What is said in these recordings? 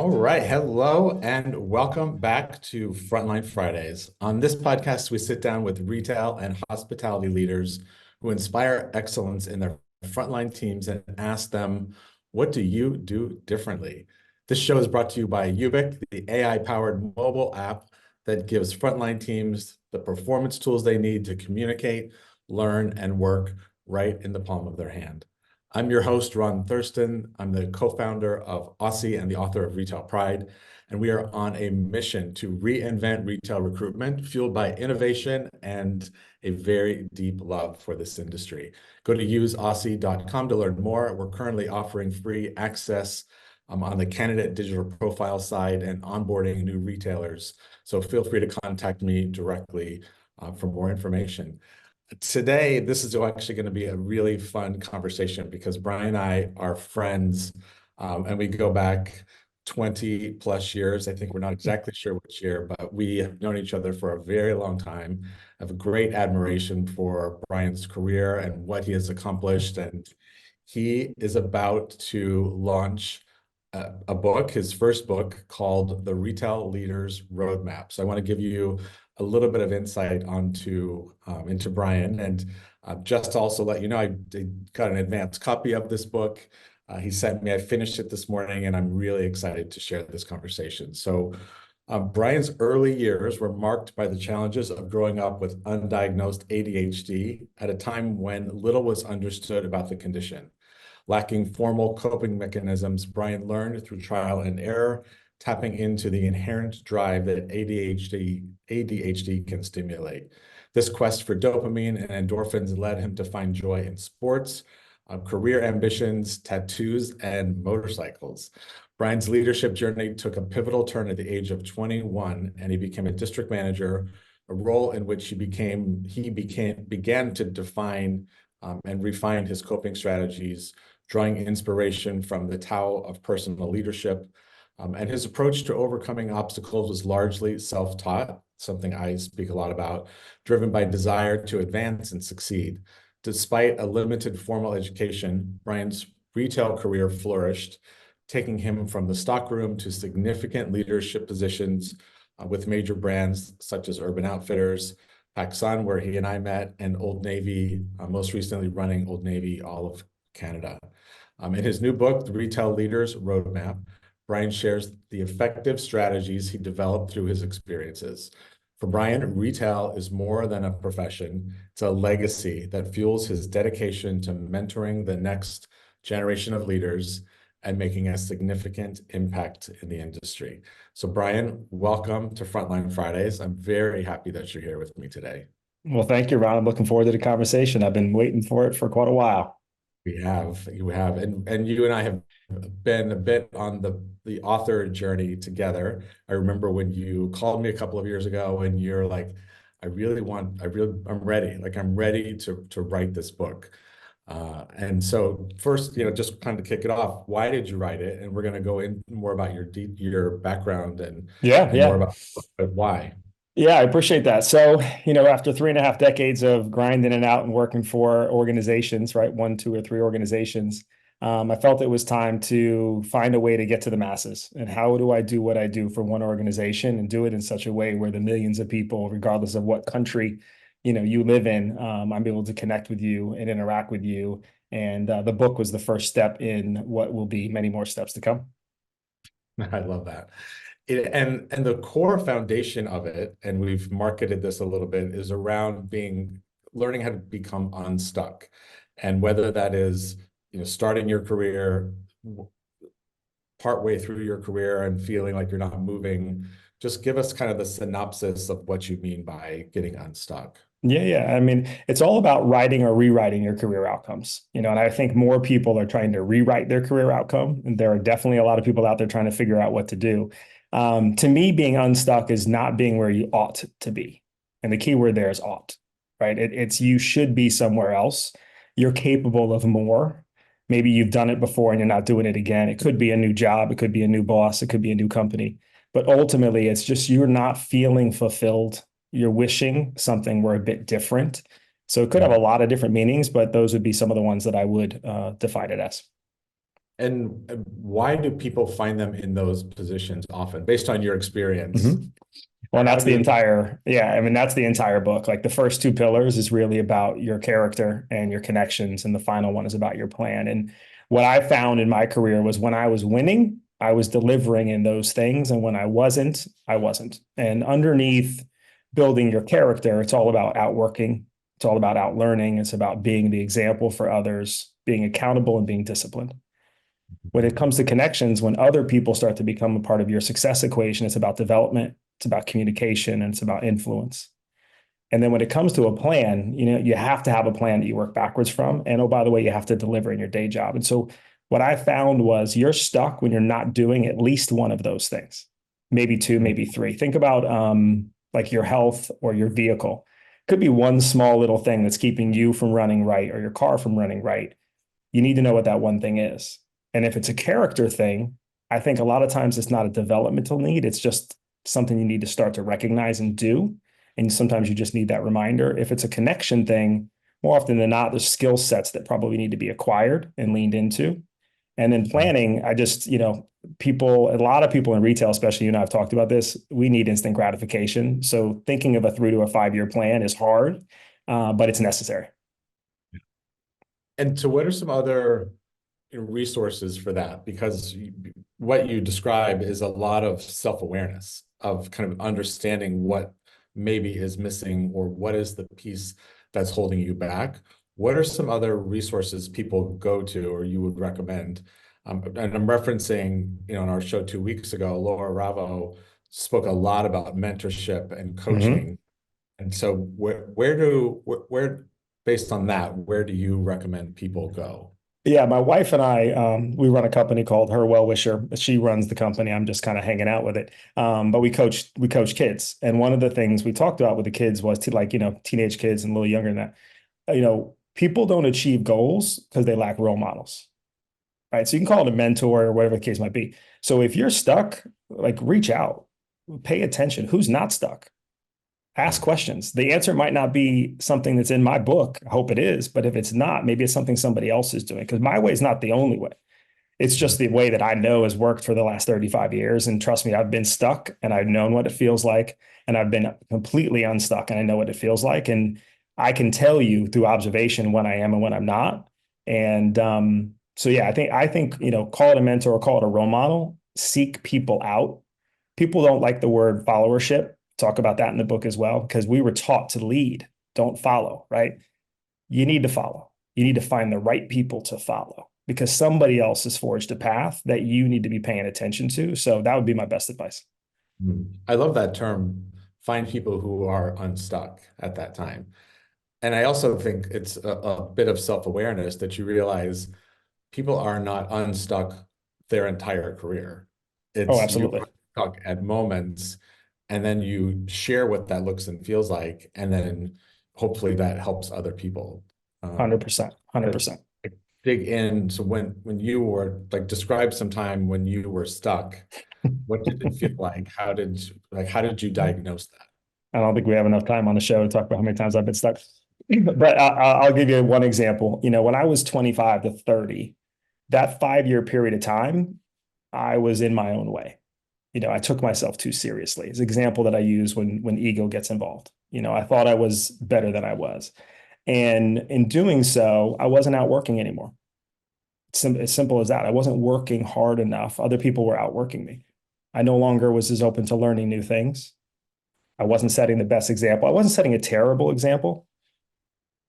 All right. Hello and welcome back to Frontline Fridays. On this podcast, we sit down with retail and hospitality leaders who inspire excellence in their frontline teams and ask them, what do you do differently? This show is brought to you by YOOBIC, the AI-powered mobile app that gives frontline teams the performance tools they need to communicate, learn, and work right in the palm of their hand. I'm your host, Ron Thurston. I'm the co-founder of Aussie and the author of Retail Pride, and we are on a mission to reinvent retail recruitment, fueled by innovation and a very deep love for this industry. Go to useaussie.com to learn more. We're currently offering free access on the candidate digital profile side and onboarding new retailers. So feel free to contact me directly for more information. Today, this is actually going to be a really fun conversation because Brian and I are friends, and we go back 20 plus years. I think we're not exactly sure which year, but we have known each other for a very long time. I have a great admiration for Brian's career and what he has accomplished. And he is about to launch a book, his first book, called The Retail Leaders Roadmap. So I want to give you a little bit of insight into Brian, and just to also let you know, I got an advanced copy of this book. He sent me. I finished it this morning, and I'm really excited to share this conversation. So Brian's early years were marked by the challenges of growing up with undiagnosed ADHD at a time when little was understood about the condition. Lacking formal coping mechanisms, Brian learned through trial and error, tapping into the inherent drive that ADHD can stimulate. This quest for dopamine and endorphins led him to find joy in sports, career ambitions, tattoos, and motorcycles. Brian's leadership journey took a pivotal turn at the age of 21, and he became a district manager, a role in which he began to define and refine his coping strategies, drawing inspiration from the Tao of personal leadership. And his approach to overcoming obstacles was largely self-taught, something I speak a lot about, driven by desire to advance and succeed. Despite a limited formal education, Brian's retail career flourished, taking him from the stockroom to significant leadership positions with major brands such as Urban Outfitters, PacSun, where he and I met, and Old Navy, most recently running Old Navy all of Canada. In his new book, The Retail Leaders Roadmap, Brian shares the effective strategies he developed through his experiences. For Brian, retail is more than a profession. It's a legacy that fuels his dedication to mentoring the next generation of leaders and making a significant impact in the industry. So Brian, welcome to Frontline Fridays. I'm very happy that you're here with me today. Well, thank you, Ron. I'm looking forward to the conversation. I've been waiting for it for quite a while. You have, and you and I have been a bit on the author journey together. I remember when you called me a couple of years ago and you're like, I'm ready. Like I'm ready to write this book. And so first, just kind of kick it off. Why did you write it? And we're going to go in more about your background and more about why. Yeah, I appreciate that. So, after 3.5 decades of grinding it out and working for organizations, right, 1, 2, or 3 organizations, I felt it was time to find a way to get to the masses. And how do I do what I do for one organization and do it in such a way where the millions of people, regardless of what country, you live in, I'm able to connect with you and interact with you. And the book was the first step in what will be many more steps to come. I love that. And the core foundation of it, and we've marketed this a little bit, is around learning how to become unstuck. And whether that is, starting your career, partway through your career and feeling like you're not moving, just give us kind of the synopsis of what you mean by getting unstuck. Yeah. I mean, it's all about writing or rewriting your career outcomes, and I think more people are trying to rewrite their career outcome. And there are definitely a lot of people out there trying to figure out what to do. To me, being unstuck is not being where you ought to be. And the key word there is ought, right? It's you should be somewhere else. You're capable of more. Maybe you've done it before and you're not doing it again. It could be a new job. It could be a new boss. It could be a new company. But ultimately, it's just you're not feeling fulfilled. You're wishing something were a bit different. So it could have a lot of different meanings, but those would be some of the ones that I would define it as. And why do people find them in those positions often, based on your experience? Mhm. Well, and How that's the do entire, yeah, I mean, that's the entire book. Like the first two pillars is really about your character and your connections, and the final one is about your plan. And what I found in my career was when I was winning, I was delivering in those things. And when I wasn't, I wasn't. And underneath building your character, it's all about outworking, it's all about outlearning, it's about being the example for others, being accountable and being disciplined. When it comes to connections, when other people start to become a part of your success equation, it's about development, it's about communication, and it's about influence. And then when it comes to a plan, you have to have a plan that you work backwards from. And oh, by the way, you have to deliver in your day job. And so what I found was you're stuck when you're not doing at least one of those things, maybe two, maybe three. Think about like your health or your vehicle. Could be one small little thing that's keeping you from running right or your car from running right. You need to know what that one thing is. And if it's a character thing, I think a lot of times it's not a developmental need. It's just something you need to start to recognize and do. And sometimes you just need that reminder. If it's a connection thing, more often than not, there's skill sets that probably need to be acquired and leaned into. And then planning, I just, a lot of people in retail, especially you and I have talked about this, we need instant gratification. So thinking of a 3 to a 5 year plan is hard, but it's necessary. and so what are some other resources for that? Because what you describe is a lot of self-awareness of kind of understanding what maybe is missing or what is the piece that's holding you back. What are some other resources people go to or you would recommend? And I'm referencing, in our show 2 weeks ago, Laura Ravo spoke a lot about mentorship and Mm-hmm. coaching. And so where based on that, where do you recommend people go? Yeah, my wife and I, we run a company called Her Well Wisher. She runs the company. I'm just kind of hanging out with it. But we coach kids, and one of the things we talked about with the kids was to like teenage kids and a little younger than that. People don't achieve goals because they lack role models, right? So you can call it a mentor or whatever the case might be. So if you're stuck, like reach out, pay attention. Who's not stuck? Ask Yeah. questions. The answer might not be something that's in my book. I hope it is, but if it's not, maybe it's something somebody else is doing because my way is not the only way. It's just the way that I know has worked for the last 35 years. And trust me, I've been stuck and I've known what it feels like. And I've been completely unstuck and I know what it feels like. And I can tell you through observation when I am and when I'm not. And so yeah, I think, call it a mentor or call it a role model, seek people out. People don't like the word followership. Talk about that in the book as well, because we were taught to lead, don't follow, right? You need to follow. You need to find the right people to follow because somebody else has forged a path that you need to be paying attention to. So that would be my best advice. I love that term, find people who are unstuck at that time. And I also think it's a bit of self-awareness that you realize people are not unstuck their entire career. Oh, It's you absolutely. are stuck at moments, and then you share what that looks and feels like, and then hopefully that helps other people. Um, 100%. 100%. dig in. So when you were like, describe some time when you were stuck. What did it feel like? How did you diagnose that? I don't think we have enough time on the show to talk about how many times I've been stuck. But I'll give you one example. When I was 25 to 30, that 5 year period of time, I was in my own way. I took myself too seriously. It's an example that I use when ego gets involved. I thought I was better than I was. And in doing so, I wasn't out working anymore. As simple as that. I wasn't working hard enough. Other people were outworking me. I no longer was as open to learning new things. I wasn't setting the best example. I wasn't setting a terrible example.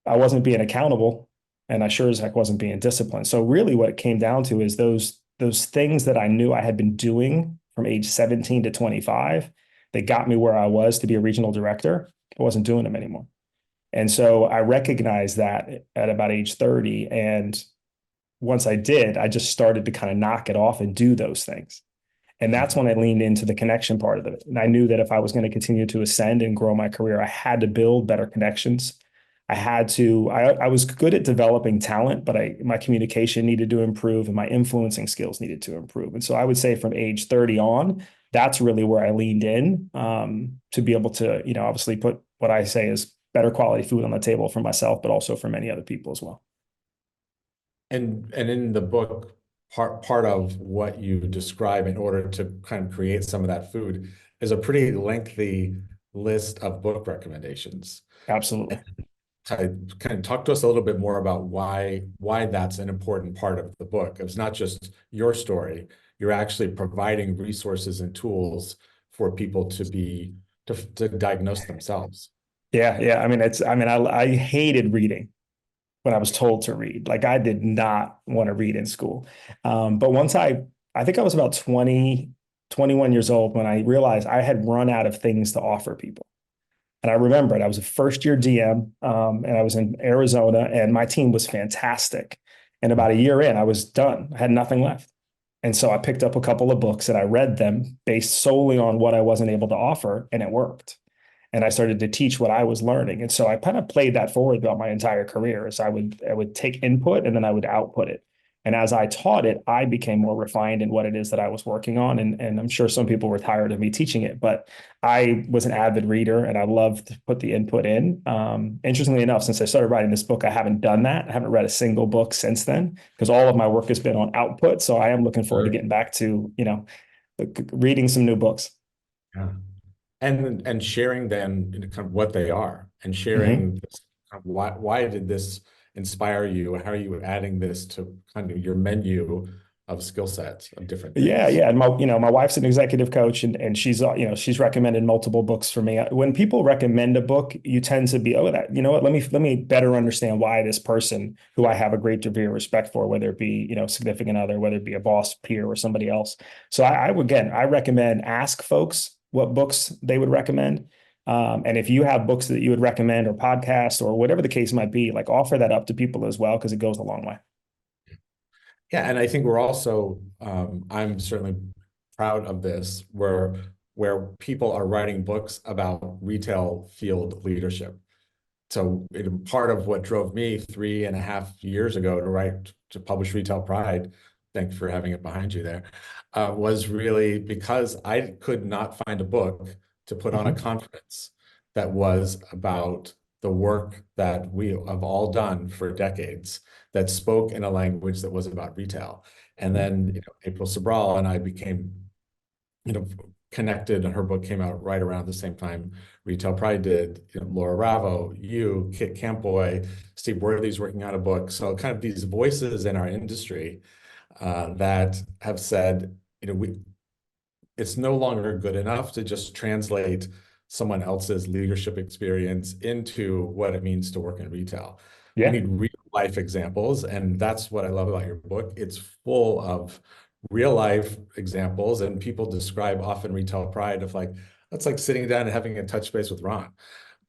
I wasn't being accountable, and I sure as heck wasn't being disciplined. So really, what it came down to is those things that I knew I had been doing from age 17 to 25 that got me where I was to be a regional director. I wasn't doing them anymore. And so I recognized that at about age 30. And once I did, I just started to kind of knock it off and do those things. And that's when I leaned into the connection part of it. And I knew that if I was going to continue to ascend and grow my career, I had to build better connections. I was good at developing talent, but my communication needed to improve and my influencing skills needed to improve. And so I would say from age 30 on, that's really where I leaned in to be able to, obviously put what I say is better quality food on the table for myself, but also for many other people as well. And in the book, part of what you describe in order to kind of create some of that food is a pretty lengthy list of book recommendations. Absolutely. Kind of talk to us a little bit more about why that's an important part of the book. It's not just your story. You're actually providing resources and tools for people to diagnose themselves. Yeah, yeah. I hated reading when I was told to read. Like I did not want to read in school. But once I think I was about 20, 21 years old when I realized I had run out of things to offer people. And I remembered I was a first year DM, and I was in Arizona, and my team was fantastic. And about a year in, I was done. I had nothing left. And so I picked up a couple of books and I read them based solely on what I wasn't able to offer, and it worked. And I started to teach what I was learning. And so I kind of played that forward throughout my entire career. As I would take input and then I would output it. And as I taught it, I became more refined in what it is that I was working on. And I'm sure some people were tired of me teaching it, but I was an avid reader and I loved to put the input in. Interestingly enough, since I started writing this book, I haven't done that. I haven't read a single book since then because all of my work has been on output. So I am looking forward to getting back to, reading some new books. Yeah. And sharing then kind of what they are and Mm-hmm. sharing this, kind of why did this inspire you? How are you adding this to kind of your menu of skill sets of different Yeah, things? yeah. And my wife's an executive coach and she's recommended multiple books for me. When people recommend a book, you tend to be, oh, that, you know what, let me better understand why this person who I have a great degree of respect for, whether it be, significant other, whether it be a boss, peer, or somebody else. So I recommend ask folks what books they would recommend. And if you have books that you would recommend or podcasts or whatever the case might be, like offer that up to people as well, because it goes a long way. Yeah, and I think we're also, I'm certainly proud of this, where people are writing books about retail field leadership. So part of what drove me 3.5 years ago to publish Retail Pride, thank you for having it behind you there, was really because I could not find a book to put on a Mhm. conference that was about the work that we have all done for decades that spoke in a language that was about retail. And then, April Sobral and I became, you know, connected, and her book came out right around the same time Retail Pride did. Laura Ravo, Kit Campoy, Steve Worthy's working on a book. So kind of these voices in our industry that have said, it's no longer good enough to just translate someone else's leadership experience into what it means to work in retail. We Yeah. need real life examples, and that's what I love about your book. It's full of real life examples, and people describe often Retail Pride of like, that's like sitting down and having a touch base with Ron,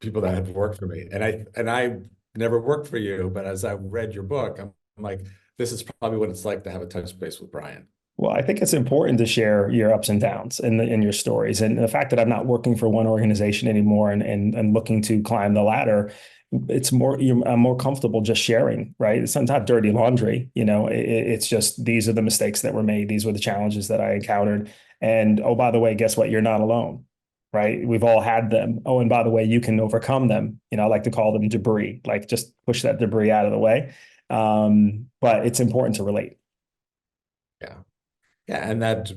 people that have worked for me. And I never worked for you, but as I read your book, I'm like, this is probably what it's like to have a touch base with Brian. Well, I think it's important to share your ups and downs in your stories. And the fact that I'm not working for one organization anymore and looking to climb the ladder, I'm more comfortable just sharing, right? It's not dirty laundry, it's just these are the mistakes that were made. These were the challenges that I encountered. And oh, by the way, guess what? You're not alone, right? We've all had them. Oh, and by the way, you can overcome them. I like to call them debris, like just push that debris out of the way. But it's important to relate. Yeah. Yeah, and that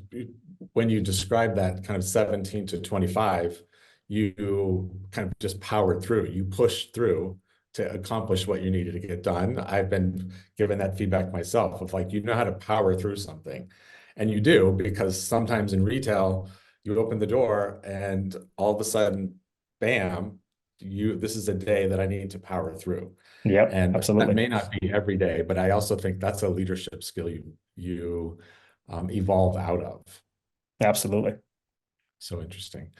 when you describe that kind of 17 to 25, you kind of just powered through. You pushed through to accomplish what you needed to get done. I've been given that feedback myself of like, how to power through something. And you do, because sometimes in retail, you open the door and all of a sudden, bam, this is a day that I need to power through. Yep, And that absolutely. may not be every day, but I also think that's a leadership skill you evolve out of. Absolutely. So interesting.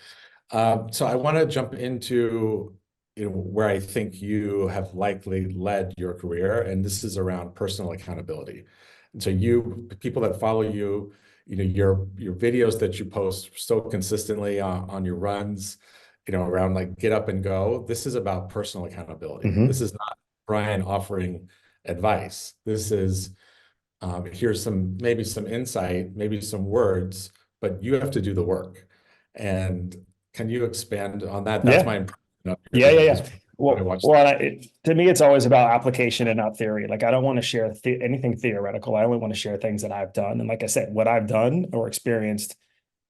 So I want to jump into where I think you have likely led your career, and this is around personal accountability. And so people that follow you, your videos that you post so consistently on your runs, around like get up and go. This is about personal accountability. This Hmm. is not Brian offering advice. This is here's maybe some insight, maybe some words, but you have to do the work. And can you expand on that? That's Yeah. my impression of your Yeah, yeah, videos. yeah. when I Well, watched. to me, it's always about application and not theory. Like I don't want to share anything theoretical. I only want to share things that I've done. And like I said, what I've done or experienced,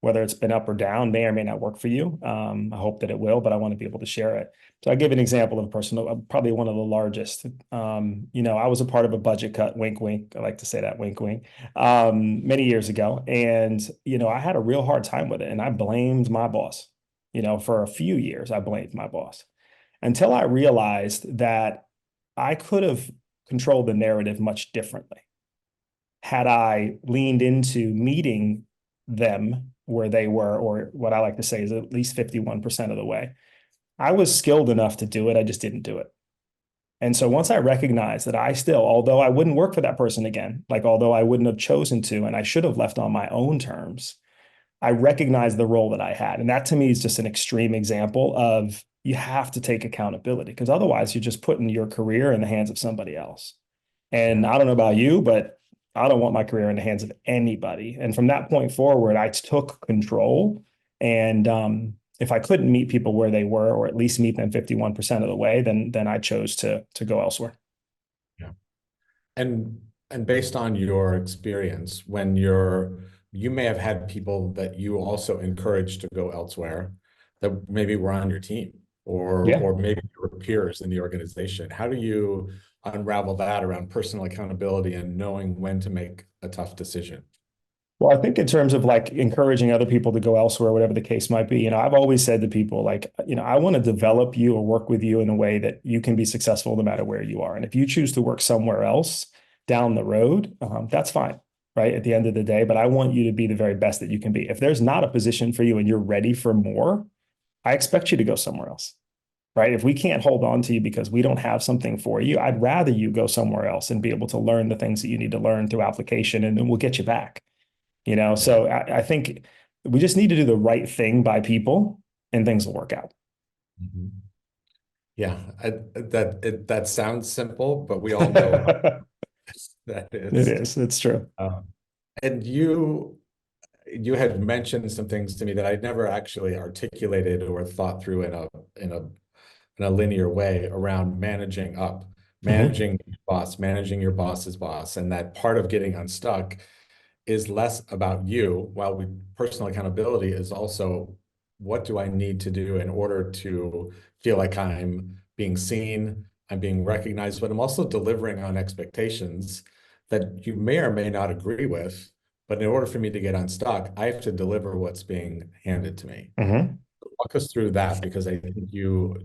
whether it's been up or down, may or may not work for you. I hope that it will, but I want to be able to share it. So I give an example of a person, probably one of the largest. I was a part of a budget cut, wink, wink. I like to say that, wink, wink, many years ago. And, I had a real hard time with it. And I blamed my boss. For a few years, I blamed my boss until I realized that I could have controlled the narrative much differently had I leaned into meeting them where they were, or what I like to say is at least 51% of the way. I was skilled enough to do it. I just didn't do it. And so once I recognized that I still, although I wouldn't work for that person again, like although I wouldn't have chosen to, and I should have left on my own terms, I recognized the role that I had. And that to me is just an extreme example of you have to take accountability because otherwise you're just putting your career in the hands of somebody else. And I don't know about you, but I don't want my career in the hands of anybody. And from that point forward, I took control. And if I couldn't meet people where they were, or at least meet them 51% of the way, then I chose to go elsewhere. Yeah. And based on your experience, you may have had people that you also encouraged to go elsewhere that maybe were on your team Yeah. or maybe your peers in the organization. How do you unravel that around personal accountability and knowing when to make a tough decision? Well, I think in terms of like encouraging other people to go elsewhere, whatever the case might be, I've always said to people, like, I want to develop you or work with you in a way that you can be successful no matter where you are. And if you choose to work somewhere else down the road, that's fine, right? At the end of the day, but I want you to be the very best that you can be. If there's not a position for you and you're ready for more, I expect you to go somewhere else, right? If we can't hold on to you because we don't have something for you, I'd rather you go somewhere else and be able to learn the things that you need to learn through application, and then we'll get you back. Yeah. So I think we just need to do the right thing by people and things will work out. Mhm. Yeah, that sounds simple, but we all know how that It is. is. It's true. And you had mentioned some things to me that I'd never actually articulated or thought through in a in a linear way around managing up, Mhm. managing your boss, managing your boss's boss, and that part of getting unstuck is less about you, while personal accountability is also what do I need to do in order to feel like I'm being seen, I'm being recognized, but I'm also delivering on expectations that you may or may not agree with. But in order for me to get unstuck, I have to deliver what's being handed to me. Mhm. Walk us through that because I think you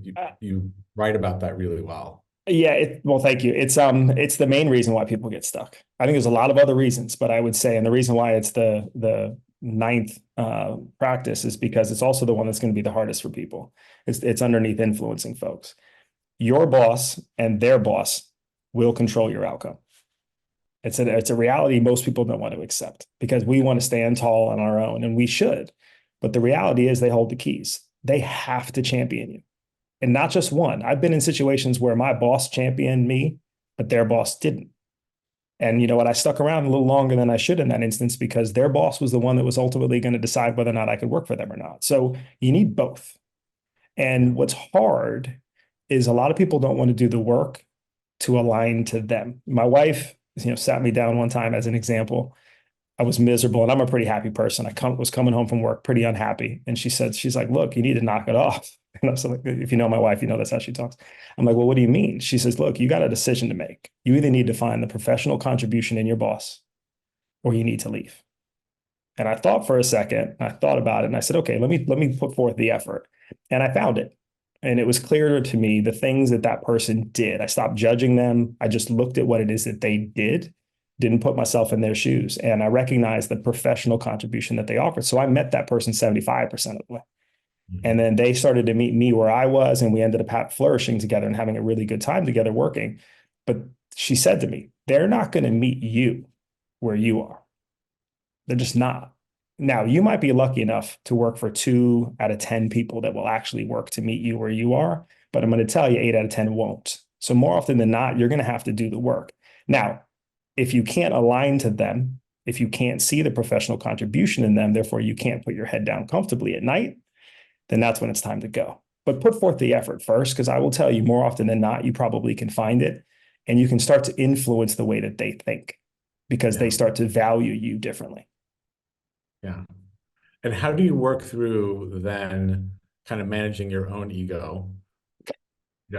write about that really well. Yeah, well, thank you. It's the main reason why people get stuck. I think there's a lot of other reasons, but I would say, and the reason why it's the ninth practice is because it's also the one that's going to be the hardest for people. It's underneath influencing folks. Your boss and their boss will control your outcome. It's a reality most people don't want to accept because we want to stand tall on our own, and we should. But the reality is they hold the keys. They have to champion you. And not just one. I've been in situations where my boss championed me, but their boss didn't. And you know what? I stuck around a little longer than I should in that instance because their boss was the one that was ultimately going to decide whether or not I could work for them or not. So you need both. And what's hard is a lot of people don't want to do the work to align to them. My wife, sat me down one time as an example. I was miserable and I'm a pretty happy person. Was coming home from work pretty unhappy. And she's like, look, you need to knock it off. And I was like, if you know my wife, that's how she talks. I'm like, well, what do you mean? She says, look, you got a decision to make. You either need to find the professional contribution in your boss or you need to leave. And I thought for a second, I thought about it and I said, okay, let me put forth the effort. And I found it. And it was clearer to me the things that person did. I stopped judging them. I just looked at what it is that they did, didn't put myself in their shoes. And I recognized the professional contribution that they offered. So I met that person 75% of the way. And Mhm. then they started to meet me where I was, and we ended up flourishing together and having a really good time together working. But she said to me, they're not going to meet you where you are. They're just not. Now, you might be lucky enough to work for 2 out of 10 people that will actually work to meet you where you are. But I'm going to tell you 8 out of 10 won't. So more often than not, you're going to have to do the work. Now, if you can't align to them, if you can't see the professional contribution in them, therefore you can't put your head down comfortably at night, then that's when it's time to go. but put forth the effort first, because I will tell you more often than not, you probably can find it and you can start to influence the way that they think because they Yeah. start to value you differently. Yeah. And how do you work through then kind of managing your own ego?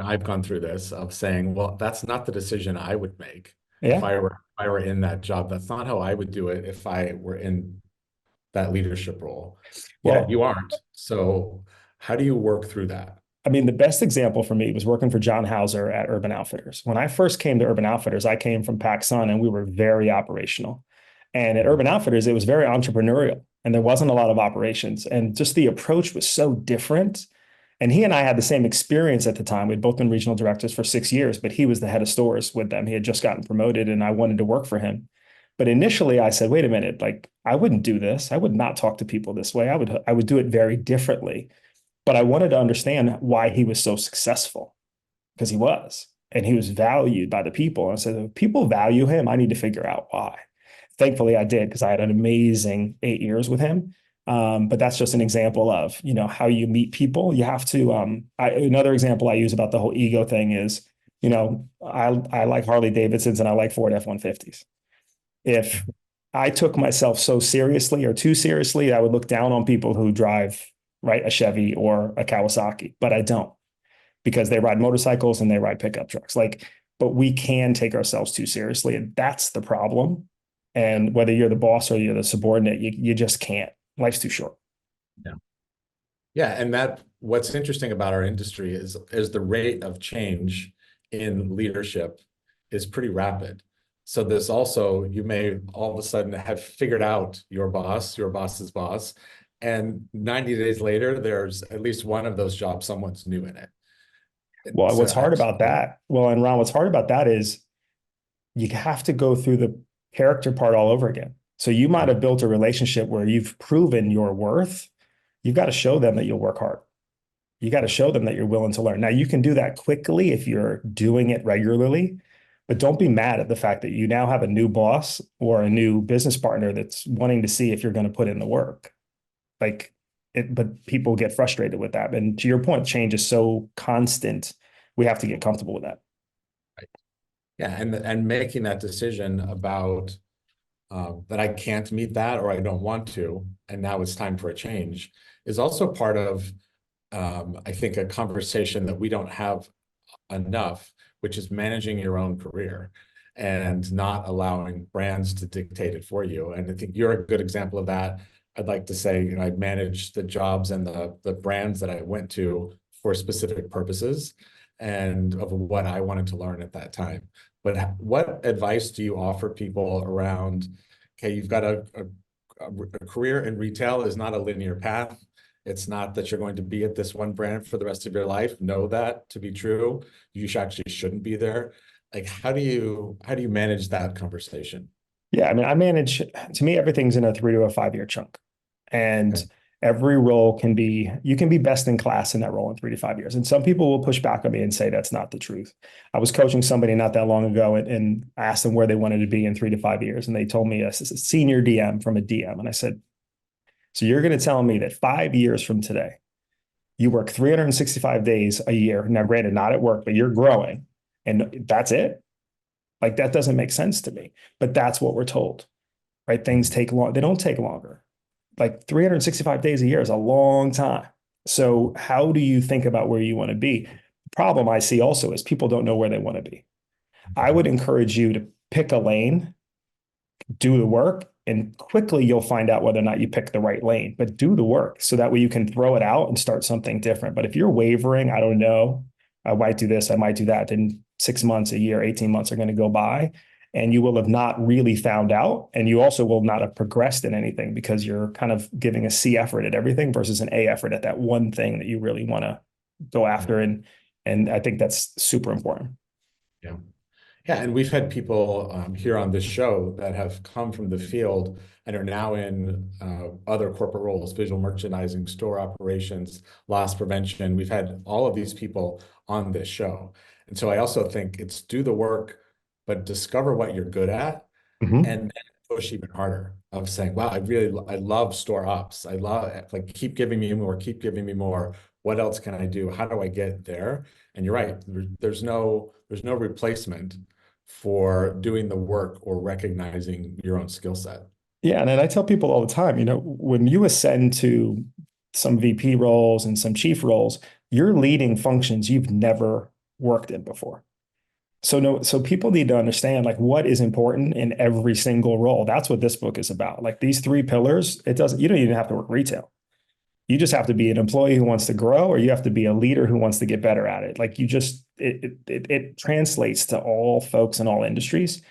I've gone through this of saying, well, that's not the decision I would make Yeah. if I were in that job. That's not how I would do it if I were in that leadership role. Yet Well, you aren't. So how do you work through that? I mean, the best example for me was working for John Hauser at Urban Outfitters. When I first came to Urban Outfitters, I came from PacSun and we were very operational. And at Urban Outfitters, it was very entrepreneurial and there wasn't a lot of operations. And just the approach was so different. And he and I had the same experience at the time. We'd both been regional directors for 6 years, but he was the head of stores with them. He had just gotten promoted and I wanted to work for him. But initially I said, wait a minute, like I wouldn't do this. I would not talk to people this way. I would do it very differently. But I wanted to understand why he was so successful because he was, and he was valued by the people. And I said, if people value him, I need to figure out why. Thankfully, I did because I had an amazing 8 years with him. But that's just an example of, how you meet people. You have to. Another example I use about the whole ego thing is, I like Harley Davidsons and I like Ford F-150s. If I took myself so seriously or too seriously, I would look down on people who drive, right, a Chevy or a Kawasaki, but I don't because they ride motorcycles and they ride pickup trucks. But we can take ourselves too seriously, and that's the problem. And whether you're the boss or you're the subordinate, you just can't. Life's too short. Yeah. Yeah. And what's interesting about our industry is the rate of change in leadership is pretty rapid. So this also, you may all of a sudden have figured out your boss's boss, and 90 days later, there's at least one of those jobs, someone's new in it. Well, So what's hard about that? Well, and Ron, what's hard about that is you have to go through the character part all over again. So you might have built a relationship where you've proven your worth. You've got to show them that you'll work hard. You got to show them that you're willing to learn. Now, you can do that quickly if you're doing it regularly, but don't be mad at the fact that you now have a new boss or a new business partner that's wanting to see if you're going to put in the work. But people get frustrated with that. And to your point, change is so constant. We have to get comfortable with that. Right. Yeah, and making that decision about that I can't meet that or I don't want to, and now it's time for a change is also part of I think a conversation that we don't have enough, which is managing your own career and not allowing brands to dictate it for you. And I think you're a good example of that. I'd like to say, I managed the jobs and the brands that I went to for specific purposes and of what I wanted to learn at that time. But what advice do you offer people around, okay, you've got a career in retail is not a linear path. It's not that you're going to be at this one brand for the rest of your life. Know that to be true. You actually shouldn't be there. Like, how do you manage that conversation? Yeah, I mean, to me, everything's in a 3 to a 5 year chunk. And Okay. every role you can be best in class in that role in 3 to 5 years. And some people will push back on me and say that's not the truth. I was coaching somebody not that long ago and asked them where they wanted to be in 3 to 5 years. And they told me a senior DM from a DM. And I said, so you're going to tell me that 5 years from today, you work 365 days a year. Now, granted, not at work, but you're growing. And that's it. Like that doesn't make sense to me, but that's what we're told, right? Things take long. They don't take longer. Like 365 days a year is a long time. So how do you think about where you want to be? The problem I see also is people don't know where they want to be. I would encourage you to pick a lane, do the work, and quickly you'll find out whether or not you pick the right lane, but do the work so that way you can throw it out and start something different. But if you're wavering, I don't know, I might do this, I might do that, then 6 months, a year, 18 months are going to go by and you will have not really found out. And you also will not have progressed in anything because you're kind of giving a C effort at everything versus an A effort at that one thing that you really want to go after. And I think that's super important. Yeah. Yeah, and we've had people here on this show that have come from the field and are now in other corporate roles, visual merchandising, store operations, loss prevention. We've had all of these people on this show. And so I also think it's do the work, but discover what you're good at Mm-hmm. and then push even harder of saying, wow, I love store ops. I love, like, keep giving me more, keep giving me more. What else can I do? How do I get there? And you're right. There's no replacement for doing the work or recognizing your own skill set. Yeah, and then I tell people all the time, when you ascend to some VP roles and some chief roles, you're leading functions you've never worked in before. So no, so people need to understand like what is important in every single role. That's what this book is about. Like these three pillars, you don't even have to work retail. You just have to be an employee who wants to grow, or you have to be a leader who wants to get better at it. Like it translates to all folks in all industries.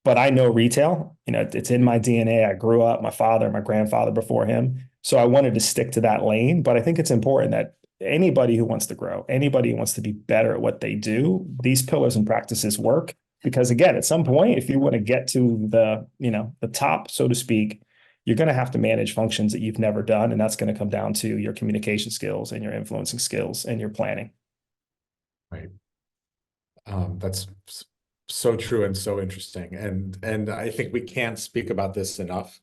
But I know retail, it's in my DNA. I grew up, my father, my grandfather before him. So I wanted to stick to that lane. But I think it's important that anybody who wants to grow, anybody who wants to be better at what they do, these pillars and practices work. Because again, at some point, if you want to get to the top, so to speak, you're going to have to manage functions that you've never done. And that's going to come down to your communication skills and your influencing skills and your planning. Right. That's so true and so interesting. And I think we can't speak about this enough,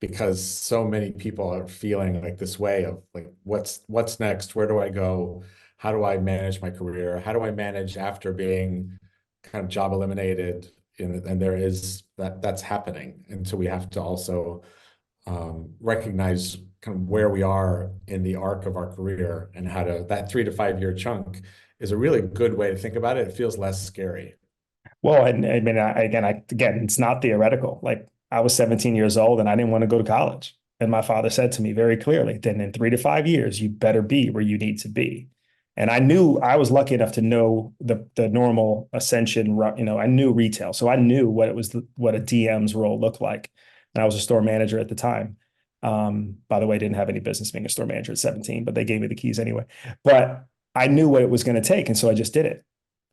because so many people are feeling like this way of like, what's next? Where do I go? How do I manage my career? How do I manage after being kind of job eliminated? And there is that's happening. And so we have to also recognize kind of where we are in the arc of our career, and how to, that 3 to 5 year chunk is a really good way to think about it. It feels less scary. Well, and I mean, again, it's not theoretical. Like I was 17 years old and I didn't want to go to college. And my father said to me very clearly, then in 3 to 5 years, you better be where you need to be. And I knew, I was lucky enough to know the normal ascension, I knew retail. So I knew what a DM's role looked like. And I was a store manager at the time. By the way, didn't have any business being a store manager at 17, but they gave me the keys anyway. But I knew what it was going to take. And so I just did it.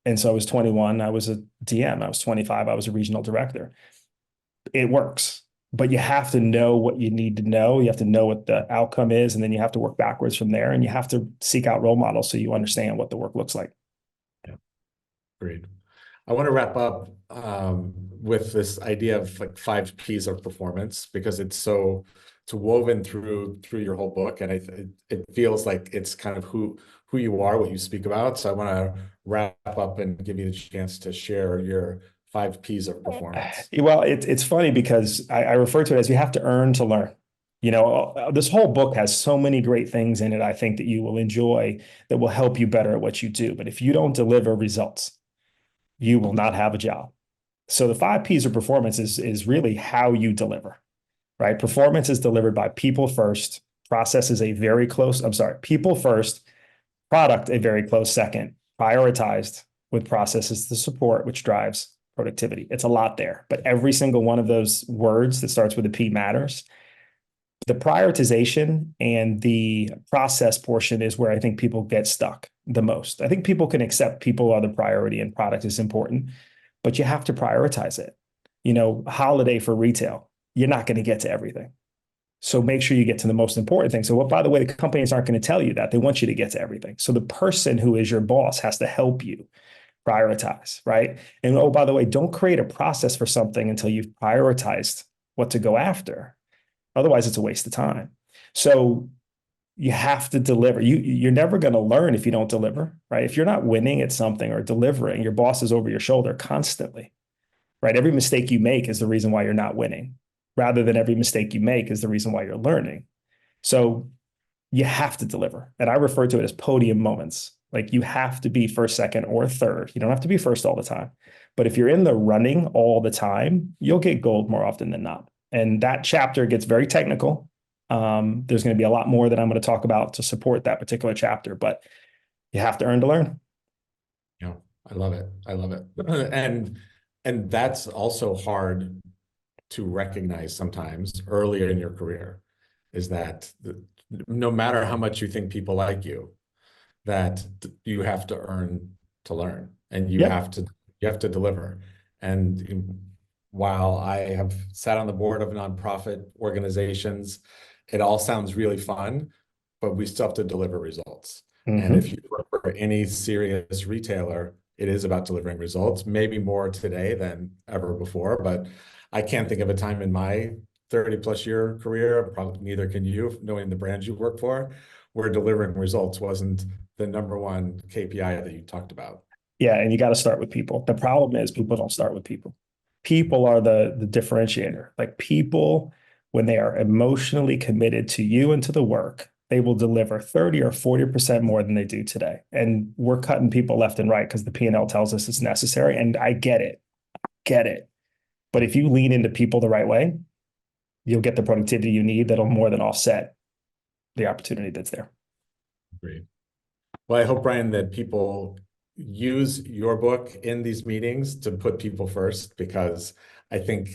And so I was 21, I was a DM. I was 25, I was a regional director. It works, but you have to know what you need to know. You have to know what the outcome is, and then you have to work backwards from there. And you have to seek out role models so you understand what the work looks like. Yeah, great. I want to wrap up with this idea of like 5 P's of performance, because it's woven through your whole book, and it feels like it's kind of who you are, what you speak about. So I want to wrap up and give you the chance to share your 5 P's of performance. Well, it's funny because I refer to it as you have to earn to learn. This whole book has so many great things in it, I think, that you will enjoy, that will help you better at what you do. But if you don't deliver results, you will not have a job. So the 5 P's of performance is really how you deliver, right? Performance is delivered by people first. Process is people first, product a very close second, prioritized, with processes to support, which drives productivity. It's a lot there, but every single one of those words that starts with a P matters. The prioritization and the process portion is where I think people get stuck the most. I think people can accept people are the priority and product is important, but you have to prioritize it. Holiday for retail, you're not going to get to everything. So make sure you get to the most important thing. So, by the way, the companies aren't going to tell you that. They want you to get to everything. So the person who is your boss has to help you prioritize, right? And oh, by the way, don't create a process for something until you've prioritized what to go after. Otherwise, it's a waste of time. So you have to deliver. You're never going to learn if you don't deliver, right? If you're not winning at something or delivering, your boss is over your shoulder constantly, right? Every mistake you make is the reason why you're not winning, rather than every mistake you make is the reason why you're learning. So you have to deliver. And I refer to it as podium moments. Like you have to be first, second, or third. You don't have to be first all the time. But if you're in the running all the time, you'll get gold more often than not. And that chapter gets very technical. There's going to be a lot more that I'm going to talk about to support that particular chapter, but you have to earn to learn. Yeah, I love it. I love it. And that's also hard to recognize sometimes earlier in your career, is that no matter how much you think people like you, that you have to earn to learn, and you have to deliver. And while I have sat on the board of nonprofit organizations, it all sounds really fun, but we still have to deliver results. And if you work for any serious retailer, it is about delivering results, maybe more today than ever before. But I can't think of a time in my 30 plus year career, probably neither can you, knowing the brands you work for, where delivering results wasn't the number one KPI that you talked about. Yeah, and you got to start with people. The problem is people don't start with people. People are the differentiator. Like people, when they are emotionally committed to you and to the work, they will deliver 30 or 40% more than they do today. And we're cutting people left and right because the P&L tells us it's necessary. And I get it, get it. But if you lean into people the right way, you'll get the productivity you need that'll more than offset the opportunity that's there. Great. Well, I hope, Brian, that people use your book in these meetings to put people first, because I think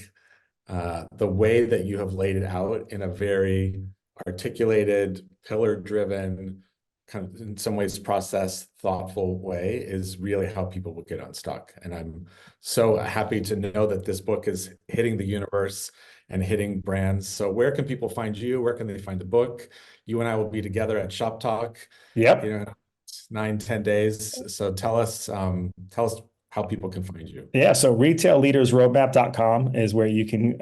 the way that you have laid it out in a very articulated, pillar-driven, kind of in some ways processed, thoughtful way is really how people will get unstuck. And I'm so happy to know that this book is hitting the universe and hitting brands. So where can people find you? Where can they find the book? You and I will be together at Shop Talk, Yep. 9-10 days. So tell us how people can find you. Yeah, so retailleadersroadmap.com is where you can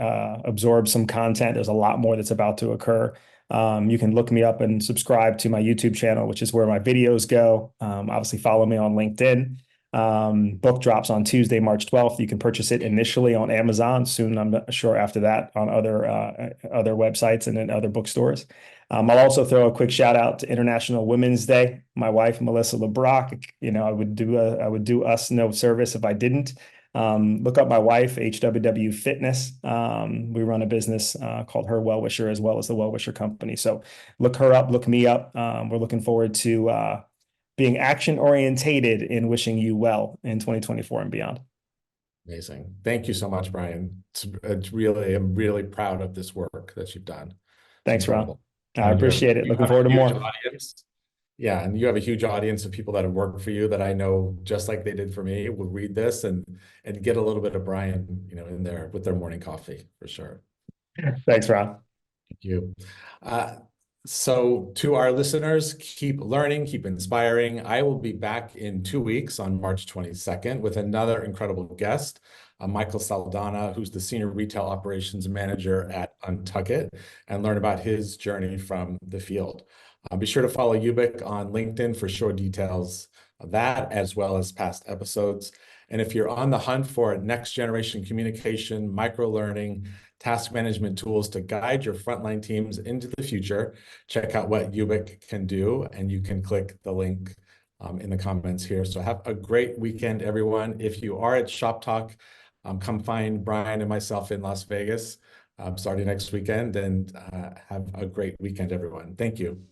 absorb some content. There's a lot more that's about to occur. You can look me up and subscribe to my YouTube channel, which is where my videos go. Obviously, follow me on LinkedIn. Book drops on Tuesday, March 12th. You can purchase it initially on Amazon. Soon, I'm not sure after that, on other websites and in other bookstores. I'll also throw a quick shout out to International Women's Day. My wife, Melissa Librach, I would do us no service if I didn't. Look up my wife, HWW Fitness. We run a business called Her Well Wisher, as well as the Well Wisher Company. So look her up, look me up. We're looking forward to being action orientated in wishing you well in 2024 and beyond. Amazing. Thank you so much, Brian. I'm really proud of this work that you've done. Thanks, Ron. I appreciate it. Looking forward to more. Audience. Yeah, and you have a huge audience of people that have worked for you that I know, just like they did for me, will read this and get a little bit of Brian, in there with their morning coffee for sure. Thanks, Ron. Thank you. So to our listeners, keep learning, keep inspiring. I will be back in 2 weeks on March 22nd with another incredible guest, Michael Saldana, who's the Senior Retail Operations Manager at Untuckit, and learn about his journey from the field. Be sure to follow YOOBIC on LinkedIn for sure details of that, as well as past episodes. And if you're on the hunt for next generation communication, micro-learning, task management tools to guide your frontline teams into the future, check out what YOOBIC can do, and you can click the link in the comments here. So have a great weekend, everyone. If you are at Shop Talk, come find Brian and myself in Las Vegas starting next weekend, and have a great weekend, everyone. Thank you.